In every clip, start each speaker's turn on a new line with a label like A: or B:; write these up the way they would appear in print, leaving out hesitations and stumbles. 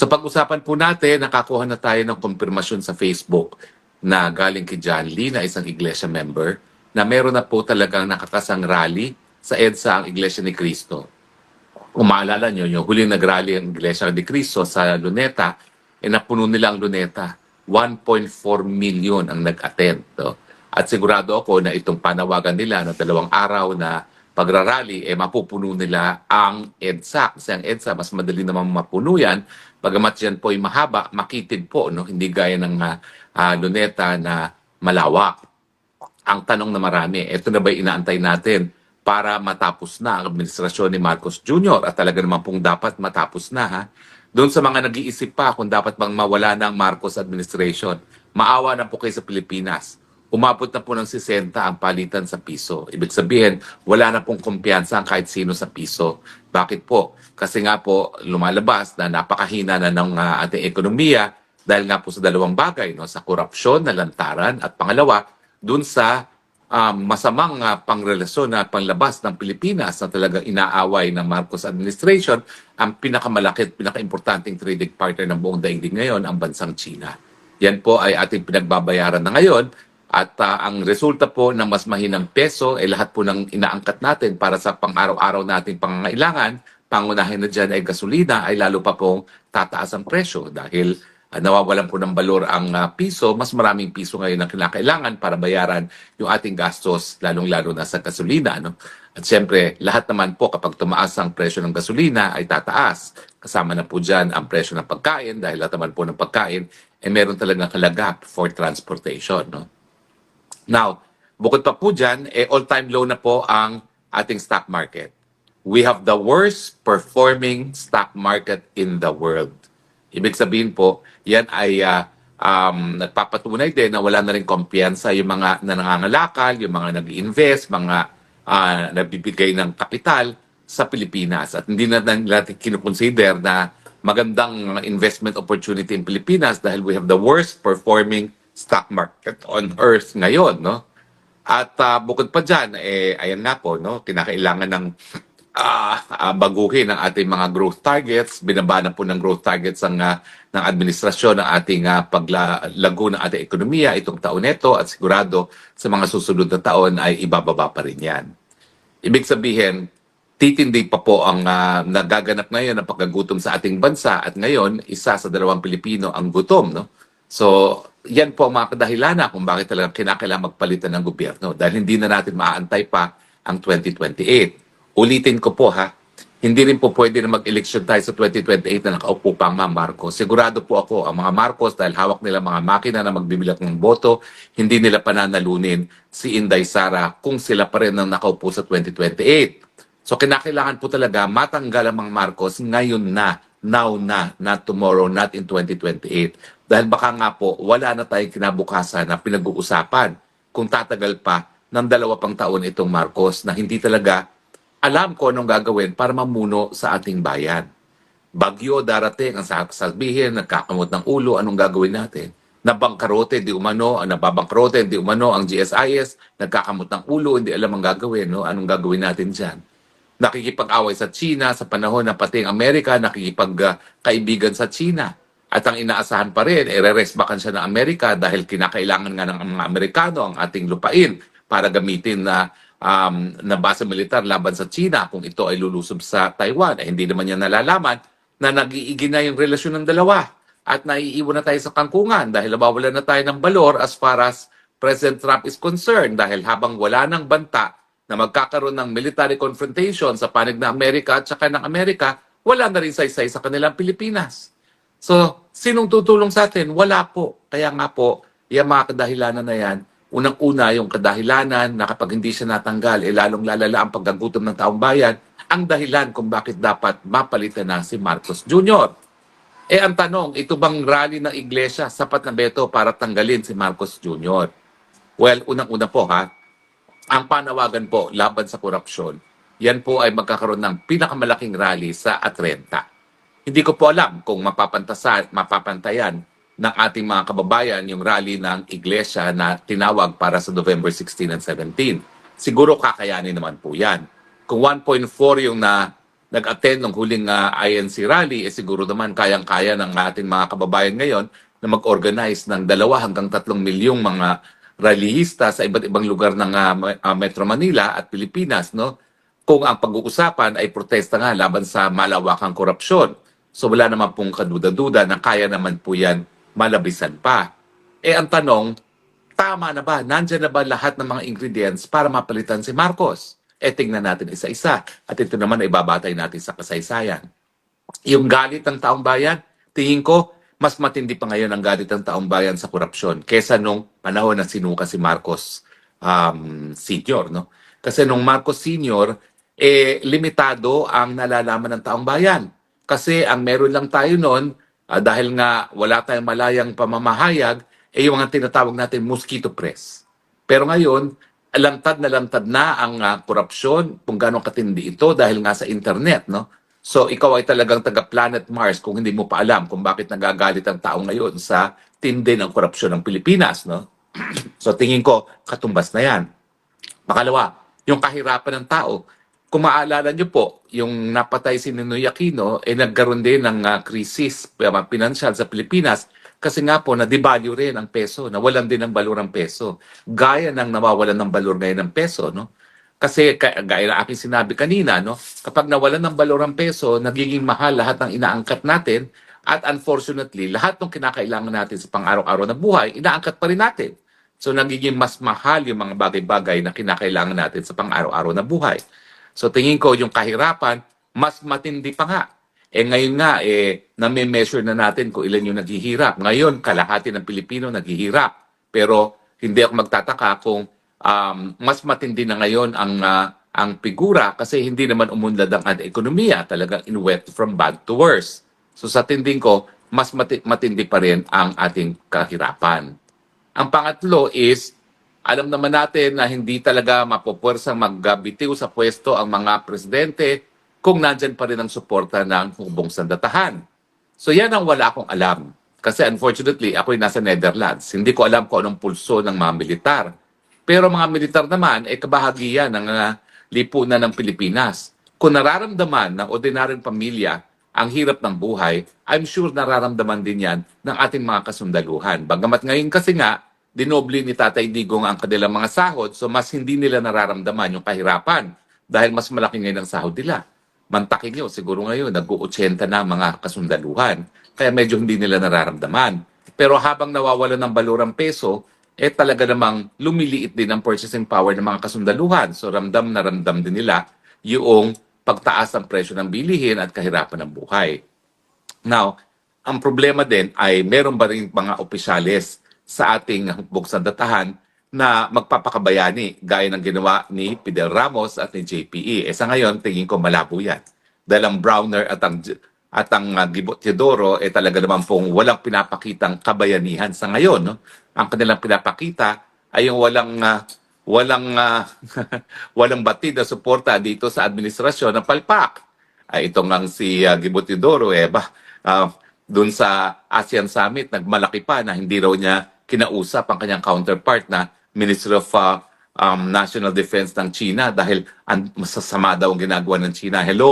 A: Sa pag-usapan po natin, nakakuha na tayo ng kumpirmasyon sa Facebook na galing kay John Lee na isang iglesia member na meron na po talagang nakakasang rally sa EDSA ang Iglesia ni Cristo. Kung maalala nyo, yung huling nag-rally ang Iglesia ni Cristo sa Luneta, napuno nila ang Luneta. 1.4 million ang nag-attend. No? At sigurado ako na itong panawagan nila na 2 araw na pagrarally, mapupuno nila ang EDSA. Kasi ang EDSA, mas madali naman mapuno yan. Bagamat yan po ay mahaba, makitid po, no? Hindi gaya ng Luneta na malawak. Ang tanong na marami, ito na ba inaantay natin para matapos na ang administrasyon ni Marcos Jr. At talaga naman pong dapat matapos na, ha? Doon sa mga nag-iisip pa kung dapat bang mawala ng Marcos administration, maawa na po kayo sa Pilipinas. Umabot na po ng 60 ang palitan sa piso. Ibig sabihin, wala na pong kumpiyansa ang kahit sino sa piso. Bakit po? Kasi nga po, lumalabas na napakahina na ng ating ekonomiya dahil nga po sa 2 bagay, no? Sa korupsyon, nalantaran, at pangalawa, dun sa masamang pangrelasyon na panglabas ng Pilipinas na talagang inaaway ng Marcos administration, ang pinakamalaki at pinakaimportanteng trading partner ng buong daigdig ngayon, ang bansang China. Yan po ay ating pinagbabayaran na ngayon. At ang resulta po ng mas mahinang peso ay lahat po ng inaangkat natin para sa pang-araw-araw nating pangangailangan, pangunahin na dyan ay gasolina, ay lalo pa pong tataas ang presyo dahil nawawalan po ng balor ang piso, mas maraming piso ngayon ang kinakailangan para bayaran yung ating gastos, lalong-lalo na sa gasolina. No? At siyempre, lahat naman po kapag tumaas ang presyo ng gasolina ay tataas. Kasama na po dyan ang presyo ng pagkain dahil lahat naman po ng pagkain meron talagang kalagap for transportation. No? Now, bukod pa po dyan, all-time low na po ang ating stock market. We have the worst performing stock market in the world. Ibig sabihin po, yan ay nagpapatunay din na wala na rin kumpiyansa yung mga nangangalakal, yung mga nag-invest, mga nagbibigay ng kapital sa Pilipinas. At hindi na natin kinukonsider na magandang investment opportunity in Pilipinas dahil we have the worst performing stock market on earth ngayon, no? At bukod pa dyan, ayan nga po, no? Kinakailangan ng baguhin ang ating mga growth targets. Binaba na po ng growth targets ng administrasyon ng ating paglago ng ating ekonomiya itong taon nito at sigurado sa mga susunod na taon ay ibababa pa rin yan. Ibig sabihin, titindi pa po ang nagaganap ngayon ng pagkagutom sa ating bansa at ngayon, 1 sa 2 Pilipino ang gutom. No? So, yan po ang mga kadahilanan kung bakit talagang kinakailangan magpalitan ng gobyerno dahil hindi na natin maaantay pa ang 2028. Ulitin ko po ha, hindi rin po pwede na mag-eleksyon tayo sa 2028 na nakaupo pa ang mga Marcos. Sigurado po ako, ang mga Marcos, dahil hawak nila mga makina na magbibilat ng boto, hindi nila pananalunin si Inday Sara kung sila pa rin ang nakaupo sa 2028. So kinakailangan po talaga matanggal ang mga Marcos ngayon na, now na, not tomorrow, not in 2028. Dahil baka nga po, wala na tayong kinabukasan na pinag-uusapan kung tatagal pa ng 2 pang taon itong Marcos na hindi talaga alam ko anong gagawin para mamuno sa ating bayan. Bagyo darating, ang sasabihin, nagkakamot ng ulo, anong gagawin natin? Nabangkarote, di umano, nababangkarote, di umano, ang GSIS, nagkakamot ng ulo, hindi alam ang gagawin, no? Anong gagawin natin dyan? Nakikipag-away sa China sa panahon na pati ang Amerika nakikipagkaibigan sa China. At ang inaasahan pa rin, re-resbakan siya ng Amerika dahil kinakailangan nga ng mga Amerikano ang ating lupain para gamitin na base militar laban sa China kung ito ay lulusob sa Taiwan. Hindi naman niya nalalaman na nag-iigi na yung relasyon ng dalawa at naiiwan na tayo sa kangkungan dahil nabawalan na tayo ng balor as far as President Trump is concerned dahil habang wala ng banta na magkakaroon ng military confrontation sa panig ng Amerika at saka ng Amerika, wala na rin saysay sa kanilang Pilipinas. So, sinong tutulong sa atin? Wala po. Kaya nga po, yung mga kadahilanan na yan, unang-una yung kadahilanan na kapag hindi siya natanggal, lalong lalala ang pagkagutom ng taong bayan, ang dahilan kung bakit dapat mapalitan na si Marcos Jr. Ang tanong, ito bang rally ng iglesia sapat na beto para tanggalin si Marcos Jr.? Well, unang-una po ha, ang panawagan po laban sa korupsyon, yan po ay magkakaroon ng pinakamalaking rally sa Atlanta. Hindi ko po alam kung mapapantayan ng ating mga kababayan yung rally ng iglesia na tinawag para sa November 16 and 17. Siguro kakayanin naman po yan. Kung 1.4 yung nag-attend ng huling INC rally, siguro naman kayang-kaya ng ating mga kababayan ngayon na mag-organize ng 2 hanggang 3 milyong mga rallyista sa iba't ibang lugar ng Metro Manila at Pilipinas, no? Kung ang pag-uusapan ay protesta nga laban sa malawakang korupsyon. So wala naman pong kaduda-duda na kaya naman po yan malabisan pa. Ang tanong, tama na ba? Nandyan na ba lahat ng mga ingredients para mapalitan si Marcos? Tingnan natin isa-isa. At ito naman ay babatay natin sa kasaysayan. Yung galit ng taong bayan, tingin ko, mas matindi pa ngayon ang galit ng taong bayan sa korupsyon kesa nung panahon na sinuka si Marcos Sr. No? Kasi nung Marcos Sr., limitado ang nalalaman ng taong bayan. Kasi ang meron lang tayo noon, dahil nga wala tayong malayang pamamahayag, yung mga tinatawag natin mosquito press. Pero ngayon, lantad na ang korupsyon, kung gano'ng katindi ito dahil nga sa internet, no? So ikaw ay talagang taga-planet Mars kung hindi mo pa alam kung bakit nagagalit ang tao ngayon sa tindi ng korupsyon ng Pilipinas, no? So tingin ko, katumbas na yan. Pangalawa, yung kahirapan ng tao. Kung maalala nyo po, yung napatay si Ninoy Aquino, nagkaroon din ng krisis pinansyal sa Pilipinas kasi nga po, na-devalue rin ang peso, nawalan din ng balor ang peso. Gaya ng nawawalan ng balor ngayon ng peso, no? Kasi gaya na aking sinabi kanina, no? Kapag nawalan ng balor ang peso, nagiging mahal lahat ng inaangkat natin at unfortunately, lahat ng kinakailangan natin sa pang-araw-araw na buhay, inaangkat pa rin natin. So nagiging mas mahal yung mga bagay-bagay na kinakailangan natin sa pang-araw-araw na buhay. So tingin ko yung kahirapan, mas matindi pa nga. Ngayon nga, nami-measure na natin kung ilan yung naghihirap. Ngayon, kalahati ng Pilipino naghihirap. Pero hindi ako magtataka kung mas matindi na ngayon ang figura kasi hindi naman umunlad ang ekonomiya. Talagang in-went from bad to worse. So sa tinding ko, mas matindi pa rin ang ating kahirapan. Ang pangatlo is, alam naman natin na hindi talaga mapupwersang magbitiw sa pwesto ang mga presidente kung nandyan pa rin ang suporta ng hukbong sandatahan. So yan ang wala akong alam. Kasi unfortunately, ako'y nasa Netherlands. Hindi ko alam kung anong pulso ng mga militar. Pero mga militar naman, kabahagian ng lipunan ng Pilipinas. Kung nararamdaman ng ordinaryong pamilya ang hirap ng buhay, I'm sure nararamdaman din yan ng ating mga kasundaluhan. Bagamat ngayon kasi nga, dinoble ni Tatay Digong ang kanilang mga sahod, so mas hindi nila nararamdaman yung kahirapan dahil mas malaki ngayon ang sahod nila. Mantakin nyo, siguro ngayon, nag-80 na mga kasundaluhan. Kaya medyo hindi nila nararamdaman. Pero habang nawawalan ng balor ang peso, talaga namang lumiliit din ang purchasing power ng mga kasundaluhan. So ramdam na ramdam din nila yung pagtaas ng presyo ng bilihin at kahirapan ng buhay. Now, ang problema din ay meron ba rin mga opisyales sa ating hukbong sandatahan na magpapakabayani gaya ng ginawa ni Fidel Ramos at ni JPE. Sa ngayon, tingin ko malabo yan. Dahil ang Browner at ang Gibot Teodoro talaga naman pong walang pinapakitang kabayanihan sa ngayon. No? Ang kanilang pinapakita ay yung walang batid na suporta dito sa administrasyon ng palpak. Ito nga si Gibot Teodoro, doon sa ASEAN Summit, nagmalaki pa na hindi raw niya kinausap ang kanyang counterpart na Minister of National Defense ng China dahil masasama daw ang ginagawa ng China. Hello?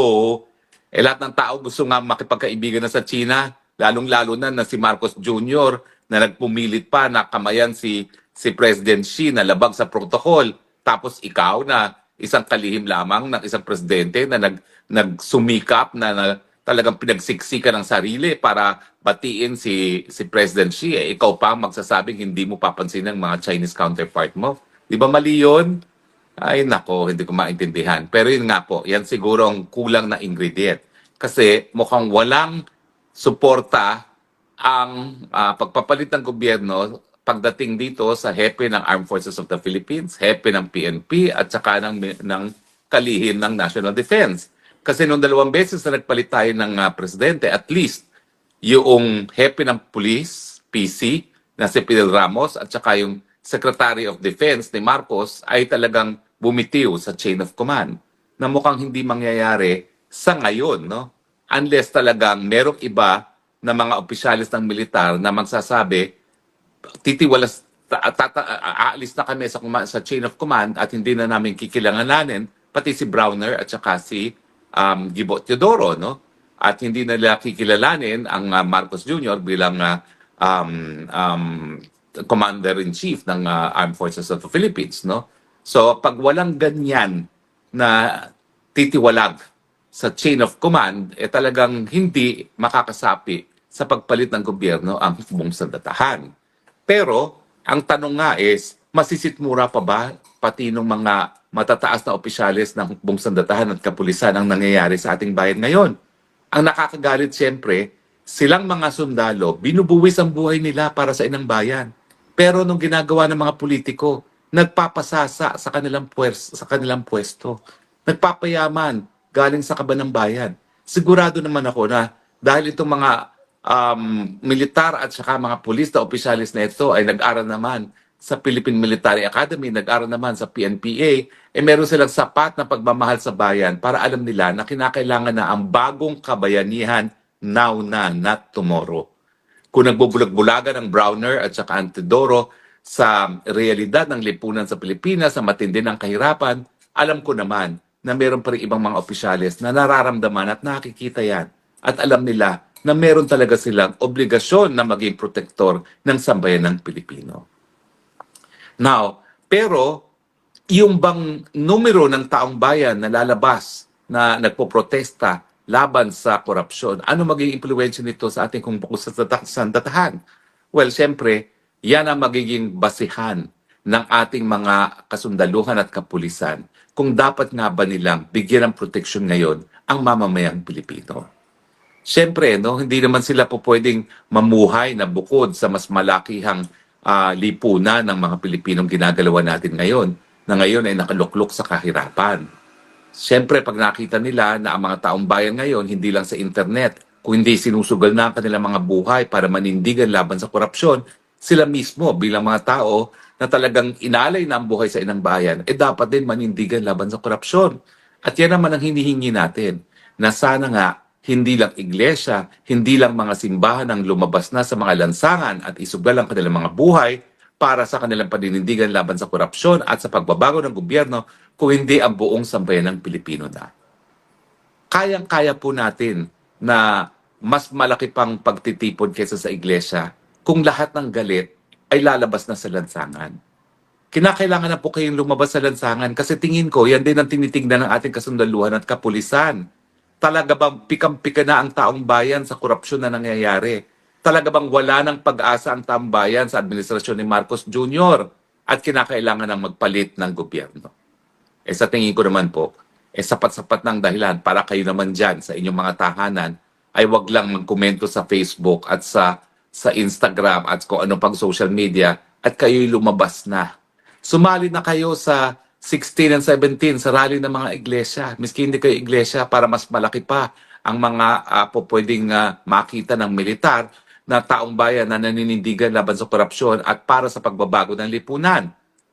A: Lahat ng tao gusto nga makipagkaibigan na sa China, lalong-lalo na si Marcos Jr. na nagpumilit pa na kamayan si President Xi na labag sa protocol. Tapos ikaw na isang kalihim lamang ng isang presidente na nagsumikap na talagang pinagsiksikan ng sarili para batiin si President Xi. Ikaw pa magsasabing hindi mo papansin ng mga Chinese counterpart mo. Di ba mali yun? Ay nako, hindi ko maintindihan. Pero yun nga po, yan siguro ang kulang na ingredient. Kasi mukhang walang suporta ang pagpapalit ng gobyerno pagdating dito sa hepe ng Armed Forces of the Philippines, hepe ng PNP at saka ng kalihim ng National Defense. Kasi nung 2 beses na nagpalit tayo ng presidente, at least yung hepe ng police, PC, na si Fidel Ramos, at saka yung Secretary of Defense ni Marcos ay talagang bumitiw sa chain of command na mukhang hindi mangyayari sa ngayon, no? Unless talagang merong iba na mga opisyalis ng militar na magsasabi, titiwalas, aalis na kami sa chain of command at hindi na namin kikilanganin, pati si Browner at saka si Gibo Teodoro, no? At hindi nila kikilalanin ang Marcos Jr. bilang Commander-in-Chief ng Armed Forces of the Philippines, no? So pag walang ganyan na titiwalag sa chain of command, talagang hindi makakasapi sa pagpalit ng gobyerno ang hukbong sandatahan. Pero, ang tanong nga is, masisitmura pa ba pati ng mga matataas na opisyales ng hukbong sandatahan at kapulisan ang nangyayari sa ating bayan ngayon? Ang nakakagalit siyempre, silang mga sundalo, binubuwis ang buhay nila para sa inang bayan. Pero nung ginagawa ng mga politiko, nagpapasasa sa kanilang pwesto. Nagpapayaman galing sa kaban ng bayan. Sigurado naman ako na dahil itong mga militar at saka mga pulis na opisyalis na ito ay nag-aral naman sa Philippine Military Academy, nag-aral naman sa PNPA, meron silang sapat na pagmamahal sa bayan para alam nila na kinakailangan na ang bagong kabayanihan now na, not tomorrow. Kung nagbubulag-bulagan ng Browner at saka Antidoro sa realidad ng lipunan sa Pilipinas, sa matindi ng kahirapan, alam ko naman na meron pa rin ibang mga opisyales na nararamdaman at nakikita yan. At alam nila na meron talaga silang obligasyon na maging protektor ng sambayan ng Pilipino. Now, pero yung bang numero ng taong bayan na lalabas na nagpoprotesta laban sa korupsyon, ano magiging impluwensya nito sa ating kung sandatahan? Well, siyempre, yan ang magiging basihan ng ating mga kasundaluhan at kapulisan kung dapat nga ba nilang bigyan ng proteksyon ngayon ang mamamayang Pilipino. Siyempre, no, hindi naman sila po pwedeng mamuhay na bukod sa mas malakihang lipunan ng mga Pilipinong ginagalawan natin ngayon, na ngayon ay nakaluklok sa kahirapan. Siyempre, pag nakita nila na ang mga taong bayan ngayon, hindi lang sa internet, kung hindi sinusugal na ang kanilang mga buhay para manindigan laban sa korupsyon, sila mismo bilang mga tao na talagang inalay na ang buhay sa inang bayan, dapat din manindigan laban sa korupsyon. At yan naman ang hinihingi natin, na sana nga hindi lang iglesia, hindi lang mga simbahan ang lumabas na sa mga lansangan at isugal ang kanilang mga buhay para sa kanilang paninindigan laban sa korupsyon at sa pagbabago ng gobyerno, kung hindi ang buong sambayan ng Pilipino na. Kayang-kaya po natin na mas malaki pang pagtitipon kaysa sa iglesia kung lahat ng galit ay lalabas na sa lansangan. Kinakailangan na po kayong lumabas sa lansangan kasi tingin ko, yan din ang tinitingnan ng ating kasundaluhan at kapulisan. Talaga bang pikam-pika na ang taong bayan sa korupsyon na nangyayari? Talaga bang wala ng pag-asa ang taong bayan sa administrasyon ni Marcos Jr. at kinakailangan ng magpalit ng gobyerno? Sa tingin ko naman po, sapat-sapat ng dahilan para kayo naman dyan sa inyong mga tahanan ay wag lang magkomento sa Facebook at sa Instagram at kung ano pang social media at kayo'y lumabas na. Sumali na kayo sa 16 and 17 sa rally ng mga iglesia. Miski hindi kayo iglesia para mas malaki pa ang mga pwedeng makita ng militar na taong bayan na naninindigan laban sa korupsyon at para sa pagbabago ng lipunan.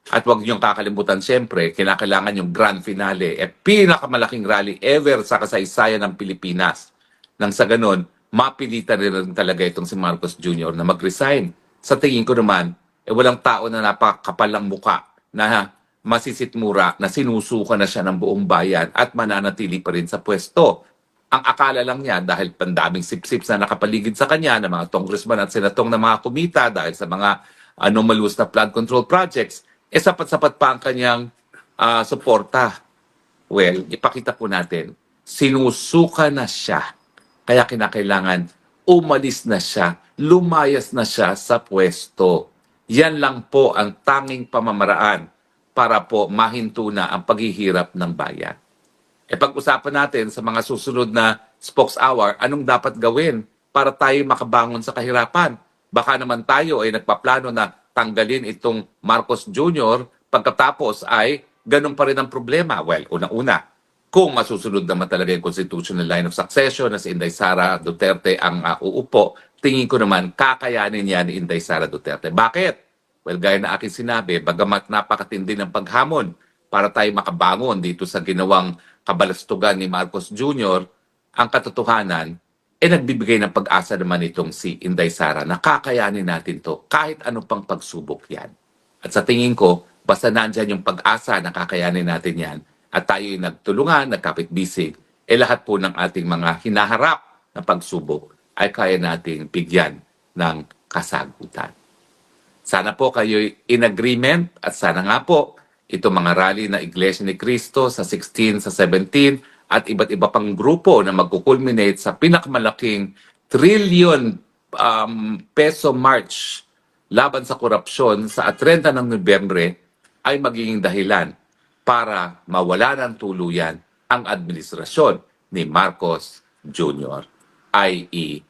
A: At huwag niyong kakalimutan siyempre, kinakailangan yung grand finale, pinakamalaking rally ever sa kasaysayan ng Pilipinas. Nang sa ganun, mapilitan rin talaga itong si Marcos Jr. na mag-resign. Sa tingin ko naman, walang tao na napakapal ng muka na masisitmura na sinusuka na siya ng buong bayan at mananatili pa rin sa pwesto. Ang akala lang niya dahil pandaming sip-sip na nakapaligid sa kanya ng mga congressman at senatong na mga kumita dahil sa mga anomalous na flood control projects, sapat-sapat pa ang kanyang suporta. Well, ipakita po natin, sinusuka na siya. Kaya kinakailangan umalis na siya, lumayas na siya sa pwesto. Yan lang po ang tanging pamamaraan para po mahinto na ang paghihirap ng bayan. Pag-usapan natin sa mga susunod na Spokes Hour, anong dapat gawin para tayo makabangon sa kahirapan? Baka naman tayo ay nagpaplano na tanggalin itong Marcos Jr. pagkatapos ay ganun pa rin ang problema. Well, una-una, kung masusunod naman talaga yung constitutional line of succession na si Inday Sara Duterte ang uupo, tingin ko naman kakayanin niya ni Inday Sara Duterte. Bakit? Well, gaya na aking sinabi, bagamat napakatindi ng paghamon para tayo makabangon dito sa ginawang kabalastugan ni Marcos Jr., ang katotohanan, nagbibigay ng pag-asa naman itong si Inday Sara na kakayanin natin to kahit ano pang pagsubok yan. At sa tingin ko, basta nandyan yung pag-asa na kakayanin natin yan at tayo'y nagtulungan, nagkapit-bisig, lahat po ng ating mga hinaharap na pagsubok ay kaya nating bigyan ng kasagutan. Sana po kayo in agreement at sana nga po itong mga rally na Iglesia ni Cristo sa 16, sa 17 at iba't iba pang grupo na magkukulminate sa pinakamalaking trillion peso march laban sa korupsyon sa 30 ng Nobyembre ay magiging dahilan para mawala ng tuluyan ang administrasyon ni Marcos Jr. i.e.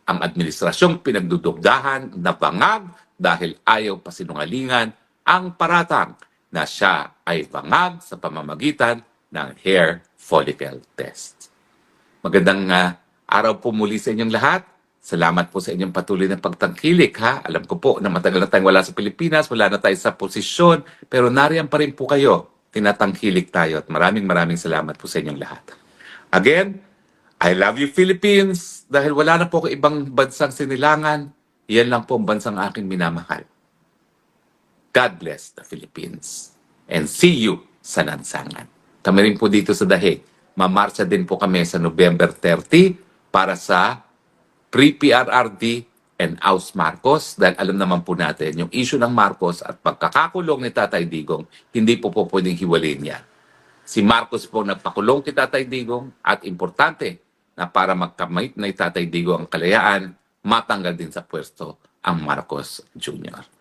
A: ang administrasyong pinagdudugdahan na bangag dahil ayaw pasinungalingan ang paratang na siya ay bangag sa pamamagitan ng hair follicle test. Magandang araw po muli sa inyong lahat. Salamat po sa inyong patuloy na pagtangkilik, ha? Alam ko po na matagal na tayong wala sa Pilipinas, wala na tayo sa posisyon, pero nariyan pa rin po kayo. Tinatangkilik tayo at maraming salamat po sa inyong lahat. Again, I love you Philippines dahil wala na po ako ibang bansang sinilangan. Yan lang po ang bansang aking minamahal. God bless the Philippines. And see you sa lansangan. Kami rin po dito sa Dahig. Mamarcha din po kami sa November 30 para sa pre-PRRD and Aus Marcos dahil alam naman po natin yung issue ng Marcos at pagkakakulong ni Tatay Digong, hindi po pwedeng hiwalin niya. Si Marcos po nagpakulong kay Tatay Digong at importante na para magkamit na Tatay Digong ang kalayaan, matanggal din sa pwesto ang Marcos Jr.